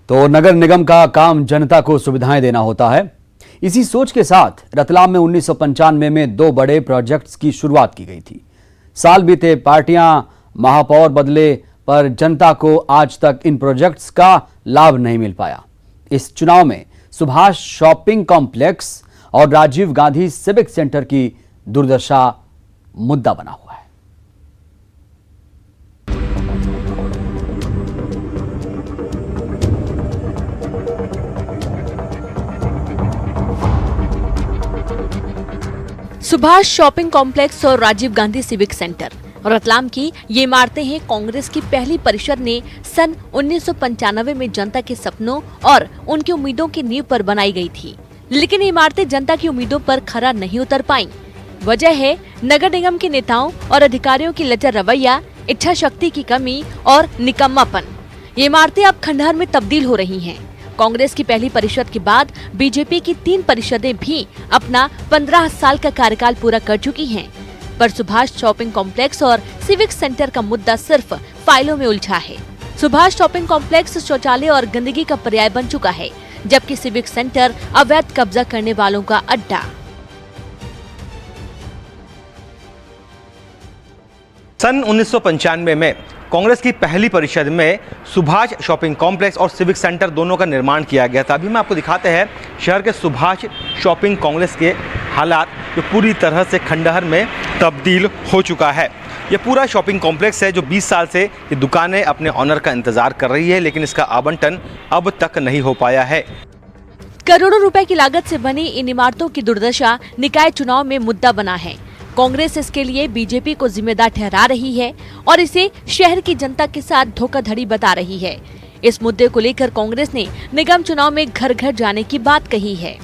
तो नगर निगम का काम जनता को सुविधाएं देना होता है। इसी सोच के साथ रतलाम में 1995 में 2 बड़े प्रोजेक्ट्स की शुरुआत की गई थी। साल बीते, पार्टियां, महापौर बदले, पर जनता को आज तक इन प्रोजेक्ट्स का लाभ नहीं मिल पाया। इस चुनाव में सुभाष शॉपिंग कॉम्प्लेक्स और राजीव गांधी सिविक सेंटर की दुर्दशा मुद्दा बना हुआ है। सुभाष शॉपिंग कॉम्प्लेक्स और राजीव गांधी सिविक सेंटर रतलाम की ये इमारतें हैं कांग्रेस की पहली परिषद ने सन 1995 में जनता के सपनों और उनकी उम्मीदों की नींव पर बनाई गई थी। लेकिन ये इमारतें जनता की उम्मीदों पर खरा नहीं उतर पाईं। वजह है नगर निगम के नेताओं और अधिकारियों की लचर रवैया, इच्छा शक्ति की कमी और निकम्मापन। ये इमारतें अब खंडहर में तब्दील हो रही हैं। कांग्रेस की पहली परिषद के बाद बीजेपी की 3 परिषदें भी अपना 15 साल का कार्यकाल पूरा कर चुकी हैं, पर सुभाष शॉपिंग कॉम्प्लेक्स और सिविक सेंटर का मुद्दा सिर्फ फाइलों में उलझा है। सुभाष शॉपिंग कॉम्प्लेक्स शौचालय और गंदगी का पर्याय बन चुका है, जबकि सिविक सेंटर अवैध कब्जा करने वालों का अड्डा। सन 1995 में कांग्रेस की पहली परिषद में सुभाष शॉपिंग कॉम्प्लेक्स और सिविक सेंटर दोनों का निर्माण किया गया था। अभी मैं आपको दिखाते हैं शहर के सुभाष शॉपिंग कॉम्प्लेक्स के हालात, जो पूरी तरह से खंडहर में तब्दील हो चुका है। ये पूरा शॉपिंग कॉम्प्लेक्स है जो 20 साल से ये दुकानें अपने ऑनर का इंतजार कर रही है, लेकिन इसका आवंटन अब तक नहीं हो पाया है। करोड़ों रुपए की लागत से बनी इन इमारतों की दुर्दशा निकाय चुनाव में मुद्दा बना है। कांग्रेस इसके लिए बीजेपी को जिम्मेदार ठहरा रही है और इसे शहर की जनता के साथ धोखाधड़ी बता रही है। इस मुद्दे को लेकर कांग्रेस ने निगम चुनाव में घर घर जाने की बात कही है।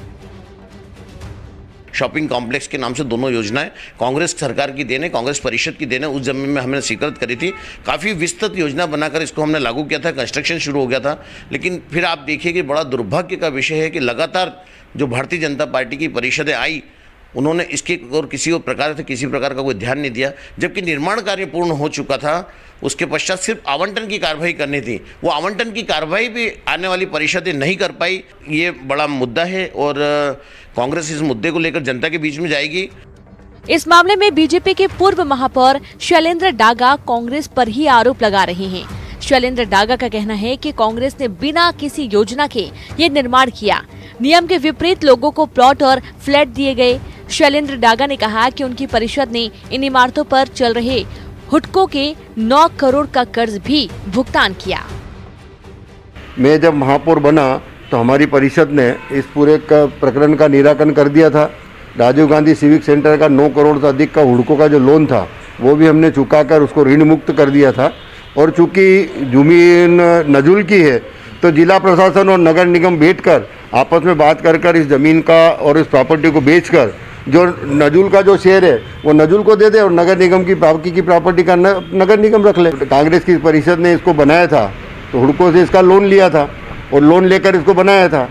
शॉपिंग कॉम्प्लेक्स के नाम से दोनों योजनाएं कांग्रेस सरकार की देन है, कांग्रेस परिषद की देन है। उस जमीन में हमने स्वीकृत करी थी, काफ़ी विस्तृत योजना बनाकर इसको हमने लागू किया था, कंस्ट्रक्शन शुरू हो गया था। लेकिन फिर आप देखिए कि बड़ा दुर्भाग्य का विषय है कि लगातार जो भारतीय जनता पार्टी की परिषदें आई, उन्होंने इसके और किसी प्रकार का कोई ध्यान नहीं दिया। जबकि निर्माण कार्य पूर्ण हो चुका था, उसके पश्चात सिर्फ आवंटन की कार्रवाई करनी थी। वो आवंटन की कार्रवाई भी आने वाली परिषदें नहीं कर पाई। ये बड़ा मुद्दा है और कांग्रेस इस मुद्दे को लेकर जनता के बीच में जाएगी। इस मामले में बीजेपी के पूर्व महापौर शैलेंद्र डागा कांग्रेस पर ही आरोप लगा रहे हैं। शैलेंद्र डागा का कहना है कि कांग्रेस ने बिना किसी योजना के ये निर्माण किया। नियम के विपरीत लोगों को प्लॉट और फ्लैट दिए गए। शैलेंद्र डागा ने कहा कि उनकी परिषद ने इन इमारतों पर चल रहे हुडको के 9 करोड़ का कर्ज भी भुगतान किया। मैं जब महापौर बना तो हमारी परिषद ने इस पूरे प्रकरण का निराकरण कर दिया था। राजीव गांधी सिविक सेंटर का 9 करोड़ से अधिक का हुडको का जो लोन था, वो भी हमने चुकाकर उसको ऋण मुक्त कर दिया था। और चूंकि जमीन नजुल की है, तो जिला प्रशासन और नगर निगम बैठकर आपस में बात कर इस ज़मीन का और इस प्रॉपर्टी को बेचकर जो नजुल का जो शेयर है वो नजुल को दे दे और नगर निगम की बाकी की प्रॉपर्टी का नगर निगम रख ले। कांग्रेस की परिषद ने इसको बनाया था, तो हुडको से इसका लोन लिया था और लोन लेकर इसको बनाया था।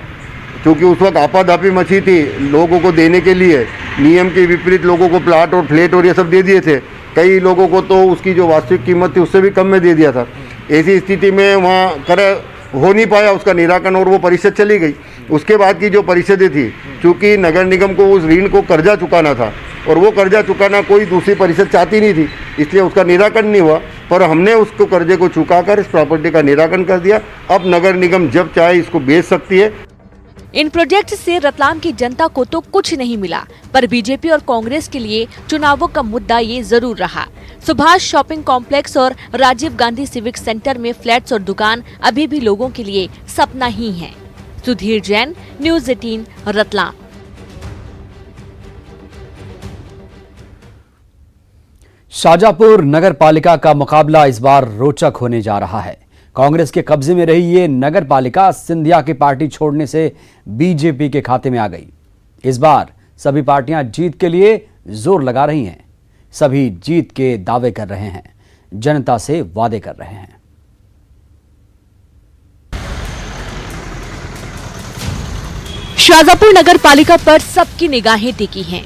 क्योंकि उस वक्त आपाधापी मची थी, लोगों को देने के लिए नियम के विपरीत लोगों को प्लाट और फ्लैट और ये सब दे दिए थे। कई लोगों को तो उसकी जो वास्तविक कीमत थी उससे भी कम में दे दिया था। ऐसी स्थिति में वहाँ हो नहीं पाया उसका निराकरण और वो परिषद चली गई। उसके बाद की जो परिषदें थी, चूँकि नगर निगम को उस ऋण को कर्जा चुकाना था और वो कर्जा चुकाना कोई दूसरी परिषद चाहती नहीं थी, इसलिए उसका निराकरण नहीं हुआ। पर हमने उसको कर्जे को चुकाकर इस प्रॉपर्टी का निराकरण कर दिया। अब नगर निगम जब चाहे इसको बेच सकती है। इन प्रोजेक्ट से रतलाम की जनता को तो कुछ नहीं मिला, पर बीजेपी और कांग्रेस के लिए चुनावों का मुद्दा ये जरूर रहा। सुभाष शॉपिंग कॉम्प्लेक्स और राजीव गांधी सिविक सेंटर में फ्लैट्स और दुकान अभी भी लोगों के लिए सपना ही है। सुधीर जैन, न्यूज़ 18, रतलाम। शाजापुर नगर पालिका का मुकाबला इस बार रोचक होने जा रहा है। कांग्रेस के कब्जे में रही ये नगर पालिका सिंधिया की पार्टी छोड़ने से बीजेपी के खाते में आ गई। इस बार सभी पार्टियां जीत के लिए जोर लगा रही हैं। सभी जीत के दावे कर रहे हैं, जनता से वादे कर रहे हैं। शाजापुर नगर पालिका पर सबकी निगाहें टिकी हैं।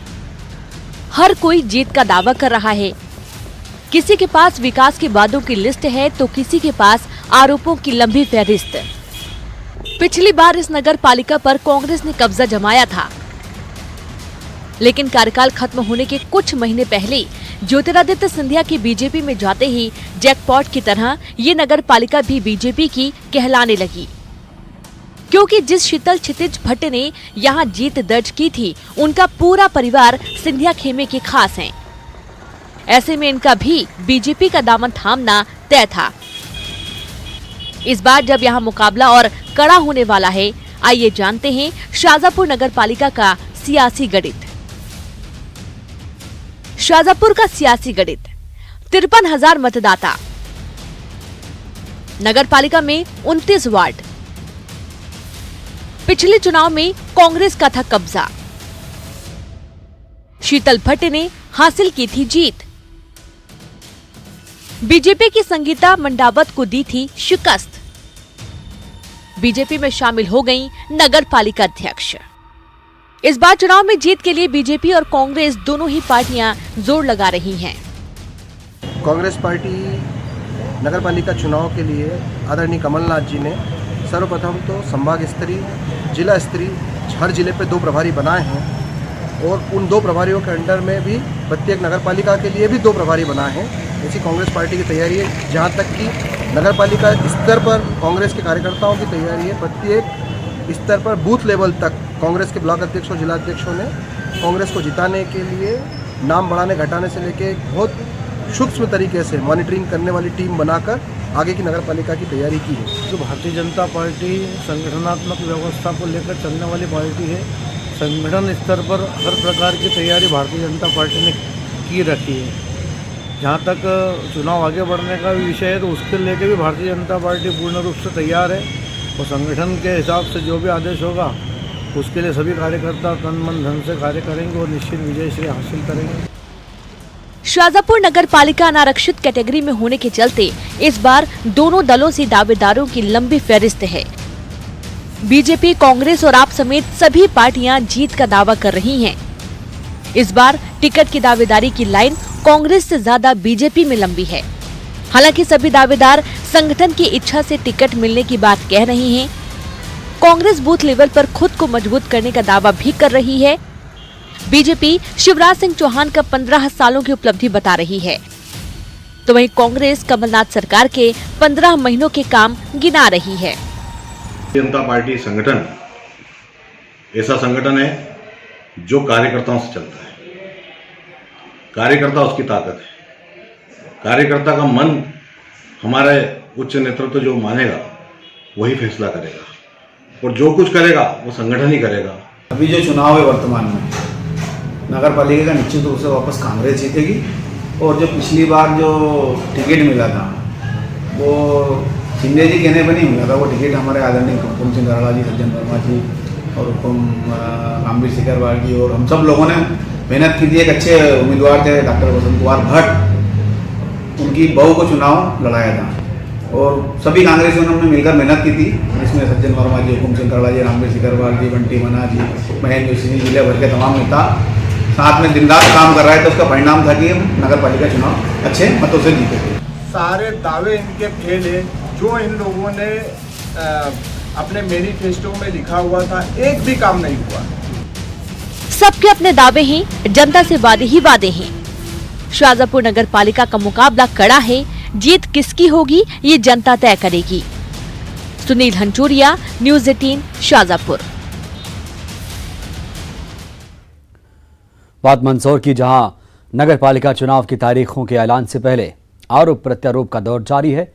हर कोई जीत का दावा कर रहा है। किसी के पास विकास के वादों की लिस्ट है तो किसी के पास आरोपों की लंबी फहरिस्त। पिछली बार इस नगर पालिका पर कांग्रेस ने कब्जा जमाया था, लेकिन कार्यकाल खत्म होने के कुछ महीने पहले ज्योतिरादित्य सिंधिया की बीजेपी में जाते ही जैकपॉट की तरह ये नगर पालिका भी बीजेपी की कहलाने लगी, क्योंकि जिस शीतल क्षितिज भट्ट ने यहाँ जीत दर्ज की थी, उनका पूरा परिवार सिंधिया खेमे के खास हैं। ऐसे में इनका भी बीजेपी का दामन थामना तय था। इस बार जब यहाँ मुकाबला और कड़ा होने वाला है, आइए जानते हैं शाहजहांपुर नगर पालिका का सियासी गणित। शाहजहांपुर का सियासी गणित 53,000 मतदाता, नगर पालिका में 29 वार्ड। पिछले चुनाव में कांग्रेस का था कब्जा, शीतल भट्ट ने हासिल की थी जीत। बीजेपी की संगीता मंडावत को दी थी शिकस्त। बीजेपी में शामिल हो गईं नगर पालिका अध्यक्ष। इस बार चुनाव में जीत के लिए बीजेपी और कांग्रेस दोनों ही पार्टियां जोर लगा रही हैं। कांग्रेस पार्टी नगर पालिका चुनाव के लिए आदरणीय कमलनाथ जी ने सर्वप्रथम तो संभाग स्तरीय, जिला स्तरीय हर जिले पे 2 प्रभारी बनाए हैं और उन 2 प्रभारियों के अंडर में भी प्रत्येक नगर पालिका के लिए भी 2 प्रभारी बनाए हैं। ऐसी कांग्रेस पार्टी की तैयारी है। जहां तक कि नगर पालिका स्तर पर कांग्रेस के कार्यकर्ताओं की तैयारी है, प्रत्येक स्तर पर बूथ लेवल तक कांग्रेस के ब्लॉक अध्यक्षों, जिला अध्यक्षों ने कांग्रेस को जिताने के लिए नाम बढ़ाने घटाने से लेके बहुत सूक्ष्म तरीके से मॉनिटरिंग करने वाली टीम बनाकर आगे की नगर पालिका की तैयारी की है। जो भारतीय जनता पार्टी संगठनात्मक व्यवस्था को लेकर चलने वाली पार्टी है, संगठन स्तर पर हर प्रकार की तैयारी भारतीय जनता पार्टी ने की रखी है। जहाँ तक चुनाव आगे बढ़ने का विषय है तो उसके लेके भी भारतीय जनता पार्टी पूर्ण रूप से तैयार है और संगठन के हिसाब से जो भी आदेश होगा उसके लिए सभी कार्यकर्ता तन मन धन से कार्य करेंगे और निश्चित विजय श्री हासिल करेंगे। शाहजहांपुर नगर पालिका अनारक्षित कैटेगरी में होने के चलते इस बार दोनों दलों से दावेदारों की लंबी फहरिस्त है। बीजेपी, कांग्रेस और आप समेत सभी पार्टियां जीत का दावा कर रही हैं। इस बार टिकट की दावेदारी की लाइन कांग्रेस से ज्यादा बीजेपी में लंबी है। हालांकि सभी दावेदार संगठन की इच्छा से टिकट मिलने की बात कह रहे हैं। कांग्रेस बूथ लेवल पर खुद को मजबूत करने का दावा भी कर रही है। बीजेपी शिवराज सिंह चौहान का 15 सालों की उपलब्धि बता रही है, तो वहीं कांग्रेस कमलनाथ सरकार के 15 महीनों के काम गिना रही है। जनता पार्टी संगठन ऐसा संगठन है जो कार्यकर्ताओं से चलता है। कार्यकर्ता उसकी ताकत है। कार्यकर्ता का मन हमारे उच्च नेतृत्व जो मानेगा वही फैसला करेगा और जो कुछ करेगा वो संगठन ही करेगा। अभी जो चुनाव है वर्तमान में नगर पालिका का निश्चित रूप से वापस कांग्रेस जीतेगी और जो पिछली बार जो टिकट मिला था वो शिंदे जी कहने पर नहीं मिला था। वो टिकट हमारे आदरणीय हुकुम सिंह गराड़ा जी, सज्जन वर्मा जी और रामवीर सिकरवार जी और हम सब लोगों ने मेहनत की थी। एक अच्छे उम्मीदवार थे डॉक्टर वसंत कुमार भट्ट, उनकी बहू को चुनाव लड़ाया था और सभी कांग्रेसियों ने हमने मिलकर मेहनत की थी। इसमें सज्जन वर्मा जी, हुकुम सिंह गराड़ा जी, रामवीर सिकरवार जी, बंटी मना जी, महेंद्र जोशी जी, जिले भर के तमाम नेता साथ में दिन रात काम कर रहे थे। उसका परिणाम था कि हम नगर पालिका चुनाव अच्छे मतों से जीते थे। सारे दावे इनके फेल है। जो इन लोगों ने अपने मैनिफेस्टो में लिखा हुआ था, एक भी काम नहीं हुआ। सबके अपने दावे हैं, जनता से वादे ही वादे हैं। शाहजहांपुर नगर पालिका का मुकाबला कड़ा है। जीत किसकी होगी ये जनता तय करेगी। सुनील हंचूरिया, न्यूज़ 18, शाहजहांपुर। बात मंदसौर की, जहां नगर पालिका चुनाव की तारीखों के ऐलान से पहले आरोप प्रत्यारोप का दौर जारी है।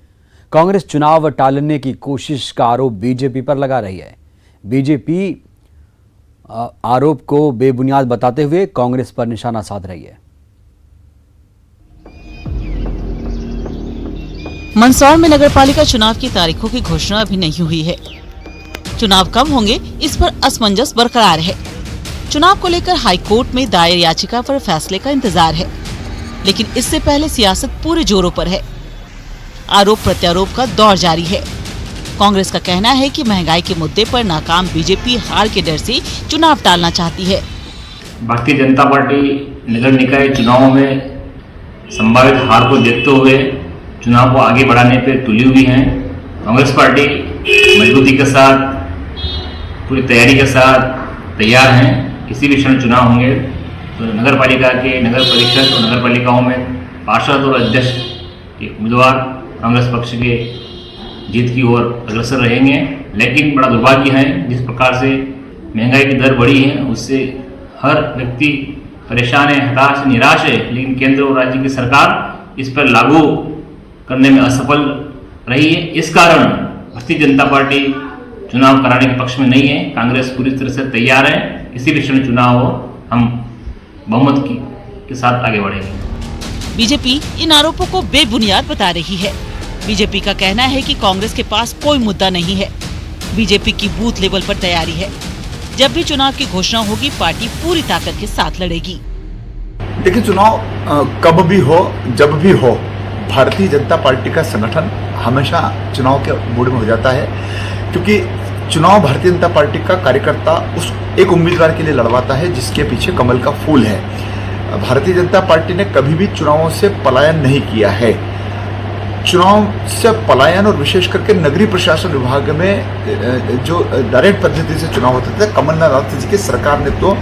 कांग्रेस चुनाव टालने की कोशिश का आरोप बीजेपी पर लगा रही है। बीजेपी आरोप को बेबुनियाद बताते हुए कांग्रेस पर निशाना साध रही है। मंदसौर में नगरपालिका चुनाव की तारीखों की घोषणा अभी नहीं हुई है। चुनाव कब होंगे इस पर असमंजस बरकरार है। चुनाव को लेकर हाईकोर्ट में दायर याचिका पर फैसले का इंतजार है, लेकिन इससे पहले सियासत पूरे जोरों पर है। आरोप प्रत्यारोप का दौर जारी है। कांग्रेस का कहना है कि महंगाई के मुद्दे पर नाकाम बीजेपी हार के डर से चुनाव टालना चाहती है। भारतीय जनता पार्टी नगर निकाय चुनावों में संभावित हार को देखते हुए चुनाव को आगे बढ़ाने पर तुली हुई है। कांग्रेस पार्टी मजबूती के साथ पूरी तैयारी के साथ तैयार हैं। किसी भी क्षण चुनाव होंगे तो नगर पालिका के नगर परिषद और नगर पालिकाओं में पार्षद और अध्यक्ष के उम्मीदवार कांग्रेस पक्ष के जीत की ओर अग्रसर रहेंगे। लेकिन बड़ा दुर्भाग्य है, जिस प्रकार से महंगाई की दर बढ़ी है उससे हर व्यक्ति परेशान है, हताश, निराश है। लेकिन केंद्र और राज्य की सरकार इस पर लागू करने में असफल रही है। इस कारण भारतीय जनता पार्टी चुनाव कराने के पक्ष में नहीं है। कांग्रेस पूरी तरह से तैयार है। किसी भी क्षण चुनाव हो हम बहुमत के साथ आगे बढ़ेंगे। बीजेपी इन आरोपों को बेबुनियाद बता रही है। बीजेपी का कहना है कि कांग्रेस के पास कोई मुद्दा नहीं है। बीजेपी की बूथ लेवल पर तैयारी है। जब भी चुनाव की घोषणा होगी पार्टी पूरी ताकत के साथ लड़ेगी। देखिए, चुनाव कब भी हो, जब भी हो, भारतीय जनता पार्टी का संगठन हमेशा चुनाव के मूड में हो जाता है, क्योंकि चुनाव भारतीय जनता पार्टी का कार्यकर्ता उस एक उम्मीदवार के लिए लड़वाता है जिसके पीछे कमल का फूल है। भारतीय जनता पार्टी ने कभी भी चुनावों से पलायन नहीं किया है। चुनाव से पलायन और विशेष करके नगरीय प्रशासन विभाग में जो डायरेक्ट पद्धति से चुनाव होते थे, कमलनाथ जी की सरकार ने तो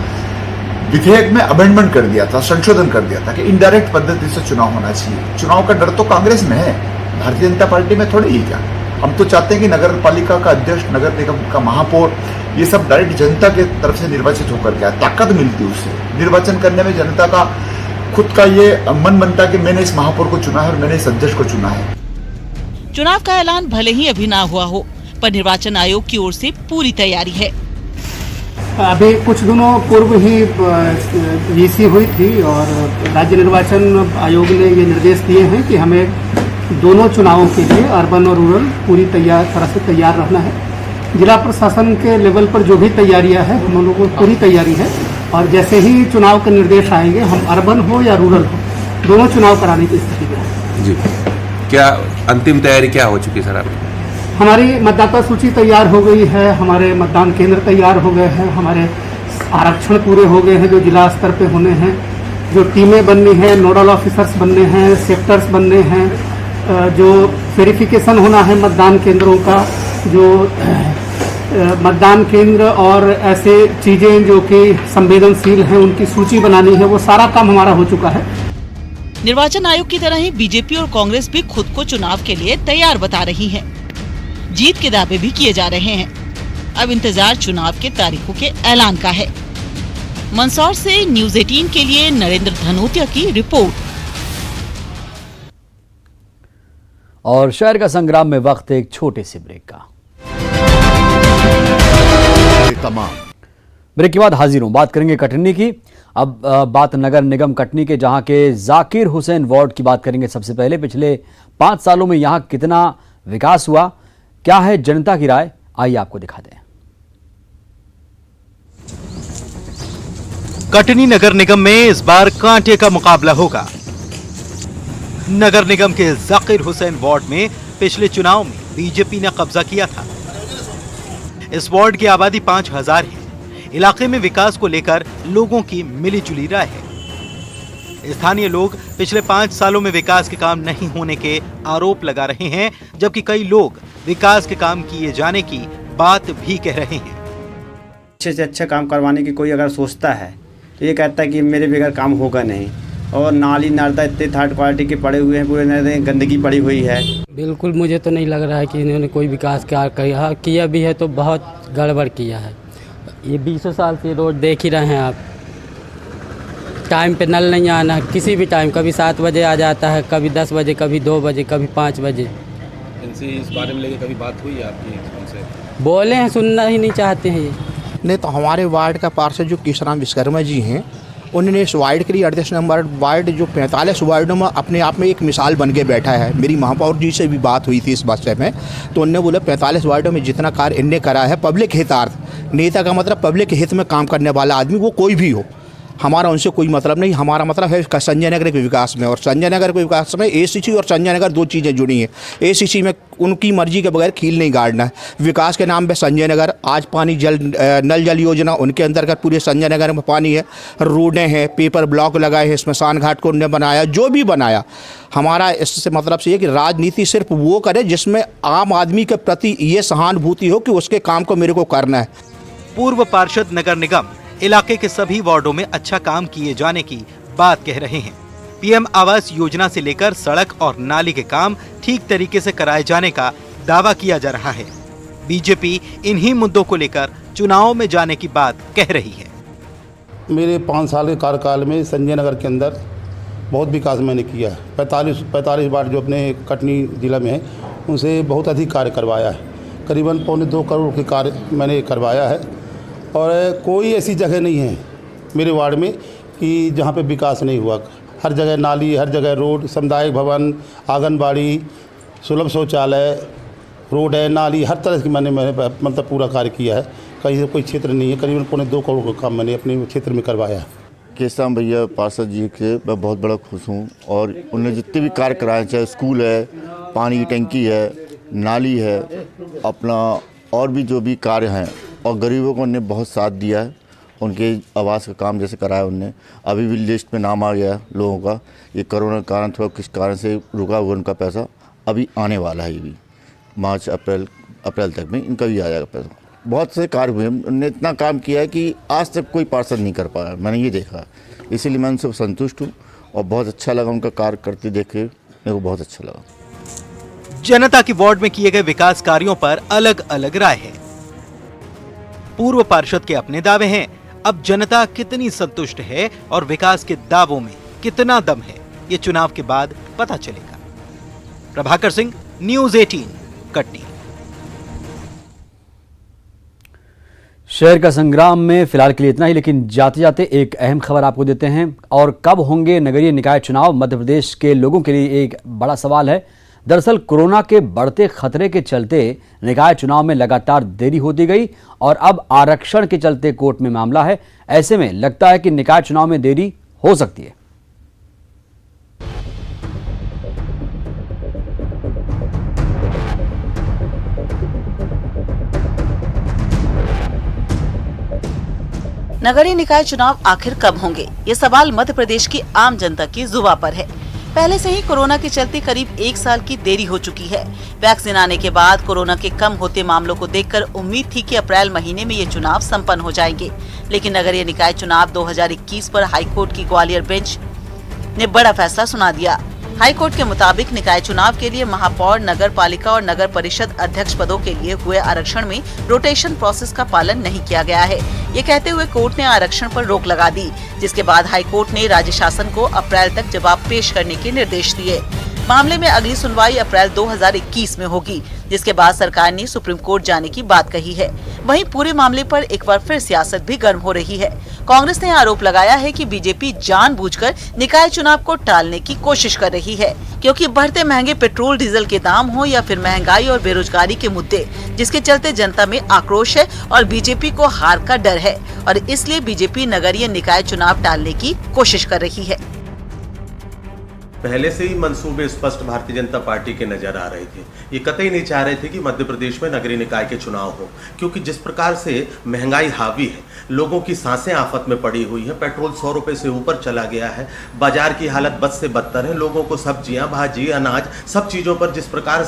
विधेयक में अमेंडमेंट कर दिया था, संशोधन कर दिया था कि इनडायरेक्ट पद्धति से चुनाव होना चाहिए। चुनाव का डर तो कांग्रेस में है, भारतीय जनता पार्टी में थोड़ी ही क्या। हम तो चाहते हैं कि नगर पालिका का अध्यक्ष, नगर निगम का महापौर, ये सब डायरेक्ट जनता के तरफ से निर्वाचित होकर के ताकत मिलती है उससे। निर्वाचन करने में जनता का खुद का ये मन बनता कि मैंने इस महापौर को चुना है और मैंने इस अध्यक्ष को चुना है। चुनाव का ऐलान भले ही अभी ना हुआ हो, पर निर्वाचन आयोग की ओर से पूरी तैयारी है। अभी कुछ दिनों पूर्व ही वीसी हुई थी और राज्य निर्वाचन आयोग ने ये निर्देश दिए हैं कि हमें दोनों चुनावों के लिए अर्बन और रूरल पूरी तरह से तैयार रहना है। जिला प्रशासन के लेवल पर जो भी तैयारियां हैं हम लोगों को पूरी तैयारी है और जैसे ही चुनाव के निर्देश आएंगे, हम अर्बन हो या रूरल हो, दोनों चुनाव कराने की स्थिति में हैं। जी, क्या अंतिम तैयारी क्या हो चुकी है सर आपकी? हमारी मतदाता सूची तैयार हो गई है, हमारे मतदान केंद्र तैयार हो गए हैं, हमारे आरक्षण पूरे हो गए हैं जो जिला स्तर पे होने हैं, जो टीमें बननी है, नोडल ऑफिसर्स बनने हैं, सेक्टर्स बनने हैं, जो वेरिफिकेशन होना है मतदान केंद्रों का, जो मतदान केंद्र और ऐसे चीज़ें जो कि संवेदनशील हैं उनकी सूची बनानी है, वो सारा काम हमारा हो चुका है। निर्वाचन आयोग की तरह ही बीजेपी और कांग्रेस भी खुद को चुनाव के लिए तैयार बता रही हैं। जीत के दावे भी किए जा रहे हैं। अब इंतजार चुनाव के तारीखों के ऐलान का है। मंदसौर से न्यूज़ 18 के लिए नरेंद्र धनोतिया की रिपोर्ट। और शहर का संग्राम में वक्त एक छोटे से ब्रेक का। तमाम ब्रेक के बाद हाजिर हूं। बात करेंगे कटनी की। अब बात नगर निगम कटनी के जहां के जाकिर हुसैन वार्ड की बात करेंगे। सबसे पहले पिछले 5 सालों में यहां कितना विकास हुआ, क्या है जनता की राय, आइए आपको दिखा दें। कटनी नगर निगम में इस बार कांटे का मुकाबला होगा। नगर निगम के जाकिर हुसैन वार्ड में पिछले चुनाव में बीजेपी ने कब्जा किया था। इस वार्ड की आबादी 5000 है। इलाके में विकास को लेकर लोगों की मिलीजुली राय है। स्थानीय लोग पिछले 5 सालों में विकास के काम नहीं होने के आरोप लगा रहे हैं, जबकि कई लोग विकास के काम किए जाने की बात भी कह रहे हैं। अच्छे से अच्छा काम करवाने की कोई अगर सोचता है तो ये कहता है कि मेरे बगैर काम होगा नहीं। और नाली नार्दा इतने थर्ड क्वालिटी के पड़े हुए हैं, पूरे गंदगी पड़ी हुई है। बिल्कुल मुझे तो नहीं लग रहा है कि इन्होंने कोई विकास किया भी है तो बहुत गड़बड़ किया है। ये 20 साल से रोड देख ही रहे हैं आप। टाइम पे नल नहीं आना, किसी भी टाइम, कभी 7 बजे आ जाता है, कभी 10 बजे, कभी 2 बजे, कभी 5 बजे। इनसे इस बारे में लेके कभी बात हुई है आपकी उनसे? बोले हैं, सुनना ही नहीं चाहते हैं ये। नहीं तो हमारे वार्ड का पार्षद जो किशोराम विश्वकर्मा जी हैं, उन्होंने इस वार्ड के लिए 38 नंबर वार्ड जो 45 वार्डों में अपने आप में एक मिसाल बन के बैठा है। मेरी महापौर जी से भी बात हुई थी इस बात में, तो उन्होंने बोला 45 वार्डों में जितना कार्य इनने करा है पब्लिक हितार्थ। नेता का मतलब पब्लिक हित में काम करने वाला आदमी, वो कोई भी हो। हमारा उनसे कोई मतलब नहीं। हमारा मतलब है संजय नगर के विकास में, और संजय नगर के विकास में एसीसी और संजय नगर 2 चीज़ें जुड़ी हैं। एसीसी में उनकी मर्जी के बगैर खील नहीं गाड़ना है। विकास के नाम पे संजय नगर, आज पानी नल जल योजना, उनके अंतर्गत पूरे संजय नगर में पानी है, रोडें हैं, पेपर ब्लॉक लगाए हैं, स्मशान घाट को उन्होंने बनाया। जो भी बनाया, हमारा इससे मतलब से ये कि राजनीति सिर्फ वो करे जिसमें आम आदमी के प्रति ये सहानुभूति हो कि उसके काम को मेरे को करना है। पूर्व पार्षद नगर निगम इलाके के सभी वार्डों में अच्छा काम किए जाने की बात कह रहे हैं। पीएम आवास योजना से लेकर सड़क और नाली के काम ठीक तरीके से कराए जाने का दावा किया जा रहा है। बीजेपी इन्हीं मुद्दों को लेकर चुनाव में जाने की बात कह रही है। मेरे 5 साल के कार्यकाल में संजय नगर के अंदर बहुत विकास मैंने किया है। 45 वार्ड जो अपने कटनी जिला में है उनसे बहुत अधिक कार्य करवाया है। करीबन 2.25 करोड़ के कार्य मैंने करवाया है और कोई ऐसी जगह नहीं है मेरे वार्ड में कि जहाँ पे विकास नहीं हुआ। हर जगह नाली, हर जगह रोड, सामुदायिक भवन, आंगनबाड़ी, सुलभ शौचालय, रोड है, नाली, हर तरह की मैंने मतलब पूरा कार्य किया है। कहीं से कोई क्षेत्र नहीं है। करीबन 2.25 करोड़ का काम मैंने अपने क्षेत्र में करवाया है। केशव भैया पार्षद जी से मैं बहुत बड़ा खुश हूँ और उन्होंने जितने भी कार्य कराए, चाहे स्कूल है, पानी की टंकी है, नाली है, अपना और भी जो भी कार्य हैं, और गरीबों को उन्होंने बहुत साथ दिया है। उनके आवास का काम जैसे कराया उनने, अभी भी लिस्ट में नाम आ गया लोगों का। ये कोरोना के कारण थोड़ा किस कारण से रुका हुआ उनका पैसा अभी आने वाला है। ये भी मार्च अप्रैल तक में इनका भी आ जाएगा पैसा। बहुत से कार्य हुए, उन्होंने इतना काम किया है कि आज तक कोई पार्षद नहीं कर पाया, मैंने ये देखा। इसीलिए मैं उनसे संतुष्ट हूँ और बहुत अच्छा लगा उनका कार्य करते देखे, मेरे को बहुत अच्छा लगा। जनता की वार्ड में किए गए विकास कार्यों पर अलग अलग राय है। पूर्व पार्षद के अपने दावे हैं, अब जनता कितनी संतुष्ट है और विकास के दावों में कितना दम है, ये चुनाव के बाद पता चलेगा। प्रभाकर सिंह, न्यूज़ 18, कटनी। शहर का संग्राम में फिलहाल के लिए इतना ही, लेकिन जाते जाते एक अहम खबर आपको देते हैं। और कब होंगे नगरीय निकाय चुनाव, मध्य प्रदेश के लोगों के लिए एक बड़ा सवाल है। दरअसल कोरोना के बढ़ते खतरे के चलते निकाय चुनाव में लगातार देरी होती गई और अब आरक्षण के चलते कोर्ट में मामला है। ऐसे में लगता है कि निकाय चुनाव में देरी हो सकती है। नगरीय निकाय चुनाव आखिर कब होंगे, ये सवाल मध्य प्रदेश की आम जनता की जुबां पर है। पहले से ही कोरोना के चलते करीब 1 साल की देरी हो चुकी है। वैक्सीन आने के बाद कोरोना के कम होते मामलों को देखकर उम्मीद थी कि अप्रैल महीने में ये चुनाव संपन्न हो जाएंगे, लेकिन नगरीय निकाय चुनाव 2021 पर हाईकोर्ट की ग्वालियर बेंच ने बड़ा फैसला सुना दिया। हाईकोर्ट के मुताबिक निकाय चुनाव के लिए महापौर, नगर पालिका और नगर परिषद अध्यक्ष पदों के लिए हुए आरक्षण में रोटेशन प्रोसेस का पालन नहीं किया गया है। ये कहते हुए कोर्ट ने आरक्षण पर रोक लगा दी, जिसके बाद हाईकोर्ट ने राज्य शासन को अप्रैल तक जवाब पेश करने के निर्देश दिए। मामले में अगली सुनवाई अप्रैल 2021 में होगी, जिसके बाद सरकार ने सुप्रीम कोर्ट जाने की बात कही है। वहीं पूरे मामले पर एक बार फिर सियासत भी गर्म हो रही है। कांग्रेस ने आरोप लगाया है कि बीजेपी जानबूझकर निकाय चुनाव को टालने की कोशिश कर रही है, क्योंकि बढ़ते महंगे पेट्रोल डीजल के दाम हो या फिर महंगाई और बेरोजगारी के मुद्दे, जिसके चलते जनता में आक्रोश है और बीजेपी को हार का डर है और इसलिए बीजेपी नगरीय निकाय चुनाव टालने की कोशिश कर रही है। पहले से ही मंसूबे स्पष्ट भारतीय जनता पार्टी के नजर आ रहे थे। ये कतई नहीं चाह रहे थे कि मध्य प्रदेश में नगरीय निकाय के चुनाव हो, क्योंकि जिस प्रकार से महंगाई हावी है, लोगों की सांसें आफत में पड़ी हुई है। पेट्रोल 100 रुपए से ऊपर चला गया है। बाजार की हालत बद से बदतर है। लोगों को सब्जियां, भाजी, अनाज, सब चीजों पर जिस प्रकार